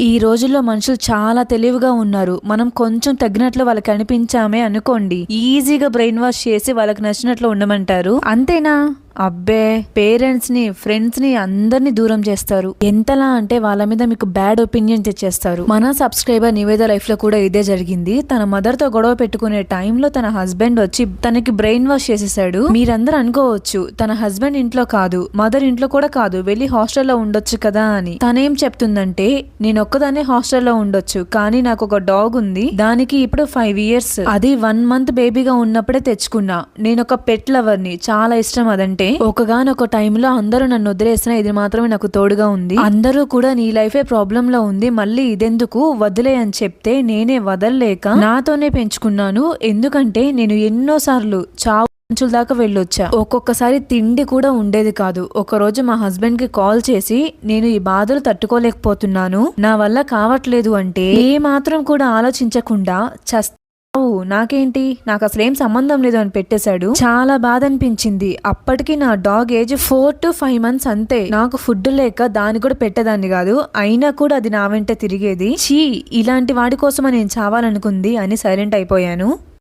ఈ రోజుల్లో మనుషులు చాలా తెలివిగా ఉన్నారు. మనం కొంచెం తగ్గినట్లు వాళ్ళకి అనిపించామే అనుకోండి, ఈజీగా బ్రెయిన్ వాష్ చేసి వాళ్ళకి నచ్చినట్లు ఉండమంటారు. అంతేనా? అబ్బే, పేరెంట్స్ ని, ఫ్రెండ్స్ ని అందరినీ దూరం చేస్తారు. ఎంతలా అంటే వాళ్ళ మీద మీకు బ్యాడ్ ఒపీనియన్ తెచ్చేస్తారు. మన సబ్స్క్రైబర్ నివేద లైఫ్ లో కూడా ఇదే జరిగింది. తన మదర్ తో గొడవ పెట్టుకునే టైంలో తన హస్బెండ్ వచ్చి తనకి బ్రెయిన్ వాష్ చేసేసాడు. మీరందరూ అనుకోవచ్చు, తన హస్బెండ్ ఇంట్లో కాదు, మదర్ ఇంట్లో కూడా కాదు, వెళ్ళి హాస్టల్లో ఉండొచ్చు కదా అని. తనేం చెప్తుందంటే, నేను ఒక్కదాన్నే హాస్టల్లో ఉండొచ్చు, కానీ నాకు ఒక డాగ్ ఉంది, దానికి ఇప్పుడు 5 years, అది 1 month బేబీగా ఉన్నప్పుడే తెచ్చుకున్నా. నేను ఒక పెట్ లవర్ ని, చాలా ఇష్టం అదంటే. ఒకగానొక టైంలో అందరూ నన్ను వదిలేసినా ఇది మాత్రమే నాకు తోడుగా ఉంది. అందరూ కూడా నీ లైఫే ప్రాబ్లం లో ఉంది, మళ్ళీ ఇదెందుకు, వదిలే అని చెప్తే నేనే వదలలేక నాతోనే పెంచుకున్నాను. ఎందుకంటే నేను ఎన్నోసార్లు చావు దాకా వెళ్ళొచ్చా. ఒక్కొక్కసారి తిండి కూడా ఉండేది కాదు. ఒక రోజు మా హస్బెండ్ కి కాల్ చేసి, నేను ఈ బాధలు తట్టుకోలేకపోతున్నాను, నా వల్ల కావట్లేదు అంటే, ఏ మాత్రం కూడా ఆలోచించకుండా నాకేంటి, నాకు అసలు ఏం సంబంధం లేదు అని పెట్టేశాడు. చాలా బాధ అనిపించింది. అప్పటికి నా డాగ్ ఏజ్ 4 to 5 months అంతే. నాకు ఫుడ్ లేక దాన్ని కూడా పెట్టేదాన్ని కాదు, అయినా కూడా అది నా వెంట తిరిగేది. ఛీ, ఇలాంటి వాడి కోసమా నేను చావాలనుకుంది అని సైలెంట్ అయిపోయాను.